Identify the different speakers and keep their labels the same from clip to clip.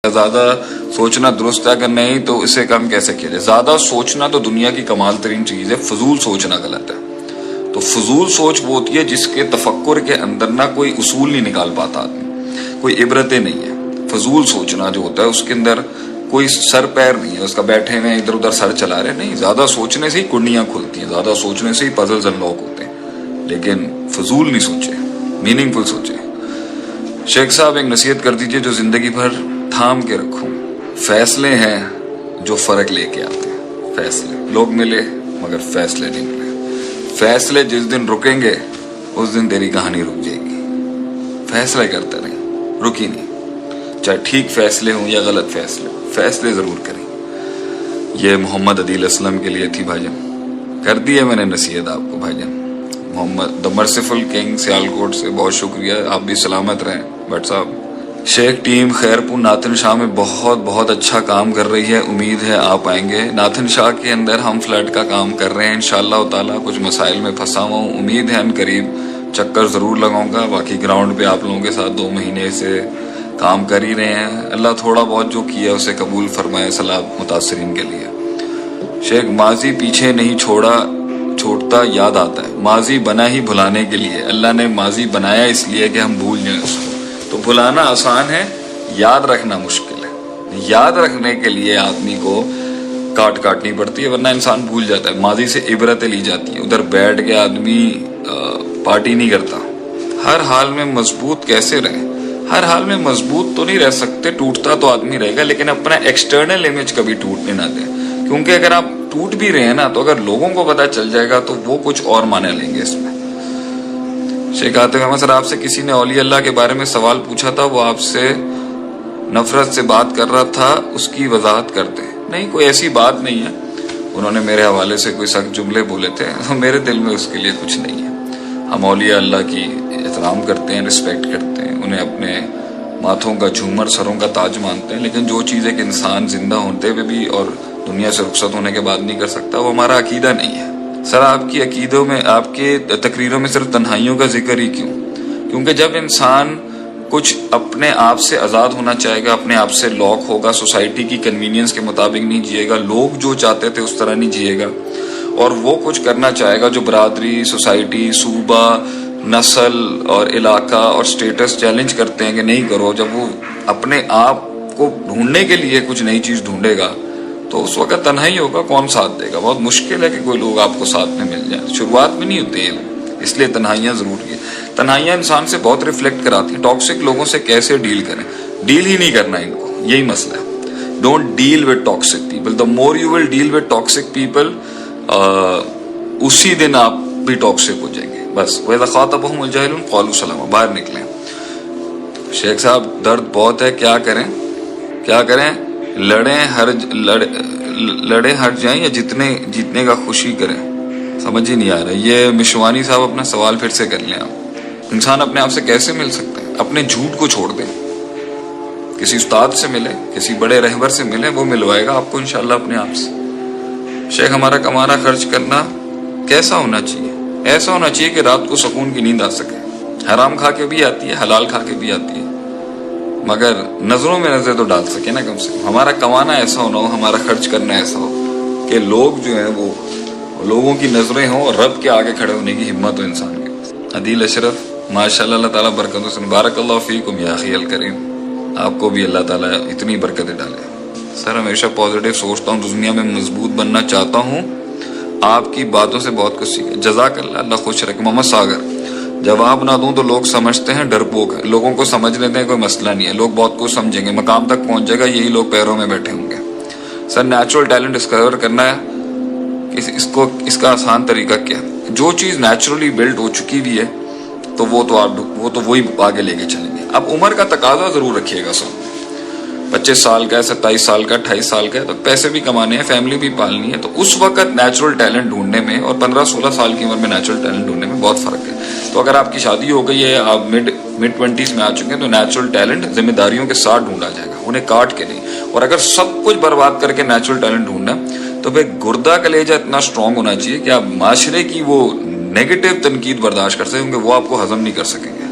Speaker 1: زیادہ سوچنا درست ہے، اگر نہیں تو اسے کم کیسے کیا جائے؟ زیادہ سوچنا تو دنیا کی کمال ترین چیز ہے، فضول سوچنا غلط ہے۔ تو فضول سوچ وہ ہوتی ہے جس کے تفکر کے اندر نہ کوئی اصول نہیں نکال پاتا آدمی، کوئی عبرتیں نہیں ہے۔ فضول سوچنا جو ہوتا ہے اس کے اندر کوئی سر پیر نہیں ہے، اس کا بیٹھے ہوئے ادھر ادھر سر چلا رہے نہیں۔ زیادہ سوچنے سے ہی کنڈیاں کھلتی ہیں، زیادہ سوچنے سے ہی پزلز انلاک ہوتے ہیں، لیکن فضول نہیں سوچے، میننگ فل سوچے۔ شیخ صاحب ایک نصیحت کر دیجئے جو زندگی بھر تھام کے رکھوں۔ فیصلے ہیں جو فرق لے کے آتے ہیں، فیصلے لوگ ملے مگر فیصلے نہیں ملے۔ فیصلے جس دن رکیں گے اس دن تیری کہانی رک جائے گی۔ فیصلے کرتے نہیں، رکی نہیں، چاہے ٹھیک فیصلے ہوں یا غلط فیصلے، فیصلے ضرور کریں۔ یہ محمد عدیل اسلم کے لیے تھی بھائی جان، کر دی ہے میں نے نصیحت آپ کو بھائی جان۔ محمد دا مرسیفل کنگ سیالکوٹ سے بہت شکریہ، آپ بھی سلامت رہیں بٹ صاحب۔ شیخ ٹیم خیرپور ناتھن شاہ میں بہت اچھا کام کر رہی ہے، امید ہے آپ آئیں گے۔ ناتھن شاہ کے اندر ہم فلڈ کا کام کر رہے ہیں انشاءاللہ تعالیٰ، کچھ مسائل میں پھنسا ہوا ہوں، امید ہے ان قریب چکر ضرور لگاؤں گا۔ باقی گراؤنڈ پہ آپ لوگوں کے ساتھ 2 مہینے سے کام کر ہی رہے ہیں، اللہ تھوڑا بہت جو کیا اسے قبول فرمائے صلاح متاثرین کے لیے۔ شیخ ماضی پیچھے نہیں چھوڑتا، یاد آتا ہے، ماضی بنا ہی بھلانے کے لیے، اللہ نے ماضی بنایا اس لیے کہ ہم بھول جائیں اس کو۔ تو بھلانا آسان ہے، یاد رکھنا مشکل ہے۔ یاد رکھنے کے لیے آدمی کو کاٹنی پڑتی ہے، ورنہ انسان بھول جاتا ہے۔ ماضی سے عبرتیں لی جاتی ہیں، ادھر بیٹھ کے آدمی پارٹی نہیں کرتا۔ ہر حال میں مضبوط کیسے رہیں؟ ہر حال میں مضبوط تو نہیں رہ سکتے، ٹوٹتا تو آدمی رہے گا، لیکن اپنا ایکسٹرنل امیج کبھی ٹوٹنے نہ دیں، کیونکہ اگر آپ ٹوٹ بھی رہے ہیں نا تو اگر لوگوں کو پتہ چل جائے گا تو وہ کچھ اور معنی لیں گے اس میں۔ شیخ عاطف احمد سر، آپ سے کسی نے اولیاء اللہ کے بارے میں سوال پوچھا تھا، وہ آپ سے نفرت سے بات کر رہا تھا، اس کی وضاحت کرتے ہیں؟ نہیں، کوئی ایسی بات نہیں ہے، انہوں نے میرے حوالے سے کوئی سخت جملے بولے تھے، میرے دل میں اس کے لیے کچھ نہیں ہے۔ ہم اولیاء اللہ کی احترام کرتے ہیں، رسپیکٹ کرتے ہیں، انہیں اپنے ماتھوں کا جھومر، سروں کا تاج مانتے ہیں، لیکن جو چیز ایک انسان زندہ ہوتے ہوئے بھی اور دنیا سے رخصت ہونے کے بعد نہیں کر سکتا، وہ ہمارا عقیدہ نہیں ہے۔ سر، آپ کی عقیدوں میں، آپ کے تقریروں میں صرف تنہائیوں کا ذکر ہی کیوں؟ کیونکہ جب انسان کچھ اپنے آپ سے آزاد ہونا چاہے گا، اپنے آپ سے لاک ہوگا، سوسائٹی کی کنوینئنس کے مطابق نہیں جیے گا، لوگ جو چاہتے تھے اس طرح نہیں جیے گا، اور وہ کچھ کرنا چاہے گا جو برادری، سوسائٹی، صوبہ، نسل اور علاقہ اور سٹیٹس چیلنج کرتے ہیں کہ نہیں کرو، جب وہ اپنے آپ کو ڈھونڈنے کے لیے کچھ نئی چیز ڈھونڈے گا تو اس وقت تنہائی ہوگا، کون ساتھ دے گا؟ بہت مشکل ہے کہ کوئی لوگ آپ کو ساتھ میں مل جائیں، شروعات میں نہیں ہوتے ہیں، اس لیے تنہائیاں ضروری ہیں۔ تنہائیاں انسان سے بہت ریفلیکٹ کراتی ہیں، ٹاکسک لوگوں سے کیسے ڈیل کریں، ڈیل ہی نہیں کرنا ان کو، یہی مسئلہ ہے۔ Don't deal with toxic people, the more you will deal with toxic people, اسی دن آپ بھی ٹاکسک ہو جائیں گے۔ بس وَإِذَا خَاطَبَهُمُ الْجَاهِلُونَ قَالُوا سَلَامًا، باہر نکلیں۔ شیخ صاحب، درد بہت ہے، کیا کریں؟ لڑیں ہٹ جائیں یا جیتنے کا خوشی کریں؟ سمجھ ہی نہیں آ رہا۔ یہ مشوانی صاحب اپنا سوال پھر سے کر لیں آپ۔ انسان اپنے آپ سے کیسے مل سکتا ہے؟ اپنے جھوٹ کو چھوڑ دیں، کسی استاد سے ملیں، کسی بڑے رہبر سے ملیں، وہ ملوائے گا آپ کو انشاءاللہ اپنے آپ سے۔ شیخ، ہمارا کمانا خرچ کرنا کیسا ہونا چاہیے؟ ایسا ہونا چاہیے کہ رات کو سکون کی نیند آ سکے۔ حرام کھا کے بھی آتی ہے، حلال کھا کے بھی آتی ہے، مگر نظروں میں نظر تو ڈال سکے نا کم سے کم۔ ہمارا کمانا ایسا ہونا ہو، ہمارا خرچ کرنا ایسا ہو کہ لوگ جو ہیں وہ لوگوں کی نظریں ہوں اور رب کے آگے کھڑے ہونے کی ہمت ہو انسان کے۔ عدیل اشرف، ماشاءاللہ، اللہ تعالیٰ برکتوں سے، بارک اللہ فیکم یا اخی الکریم، آپ کو بھی اللہ تعالیٰ اتنی برکتیں ڈالے۔ سر، ہمیشہ پازیٹیو سوچتا ہوں، دنیا میں مضبوط بننا چاہتا ہوں، آپ کی باتوں سے بہت کچھ سیکھا، جزاک اللہ، اللہ خوش رکھے۔ محمد ساگر، جواب نہ دوں تو لوگ سمجھتے ہیں ڈرپوک ہے، لوگوں کو سمجھ لیتے ہیں کوئی مسئلہ نہیں ہے، لوگ بہت کچھ سمجھیں گے، مقام تک پہنچ جائے گا، یہی لوگ پیروں میں بیٹھے ہوں گے۔ سر، نیچرل ٹیلنٹ ڈسکور کرنا ہے، اس کا آسان طریقہ کیا؟ جو چیز نیچرلی بلڈ ہو چکی بھی ہے تو وہ تو وہی آگے لے کے چلیں گے۔ اب عمر کا تقاضا ضرور رکھیے گا، سر 25 سال کا ہے، 27 سال کا، 28 سال کا ہے، تو پیسے بھی کمانے ہیں، فیملی بھی پالنی ہے، تو اس وقت نیچرل ٹیلنٹ ڈھونڈنے میں اور 15-16 سال کی عمر میں نیچرل ٹیلنٹ ڈھونڈنے میں بہت فرق ہے۔ تو اگر آپ کی شادی ہو گئی ہے، آپ مڈ 20s میں آ چکے ہیں، تو نیچرل ٹیلنٹ ذمہ داریوں کے ساتھ ڈھونڈا جائے گا، انہیں کاٹ کے نہیں۔ اور اگر سب کچھ برباد کر کے نیچرل ٹیلنٹ ڈھونڈنا تو پھر گردہ کلیجہ اتنا سٹرونگ ہونا چاہیے کہ آپ معاشرے کی وہ نیگیٹو تنقید برداشت کر سکیں، کیونکہ وہ آپ کو ہضم نہیں کر سکیں گے۔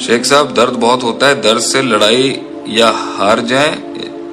Speaker 1: شیخ صاحب، درد بہت ہوتا ہے، درد سے لڑائی یا ہار جائیں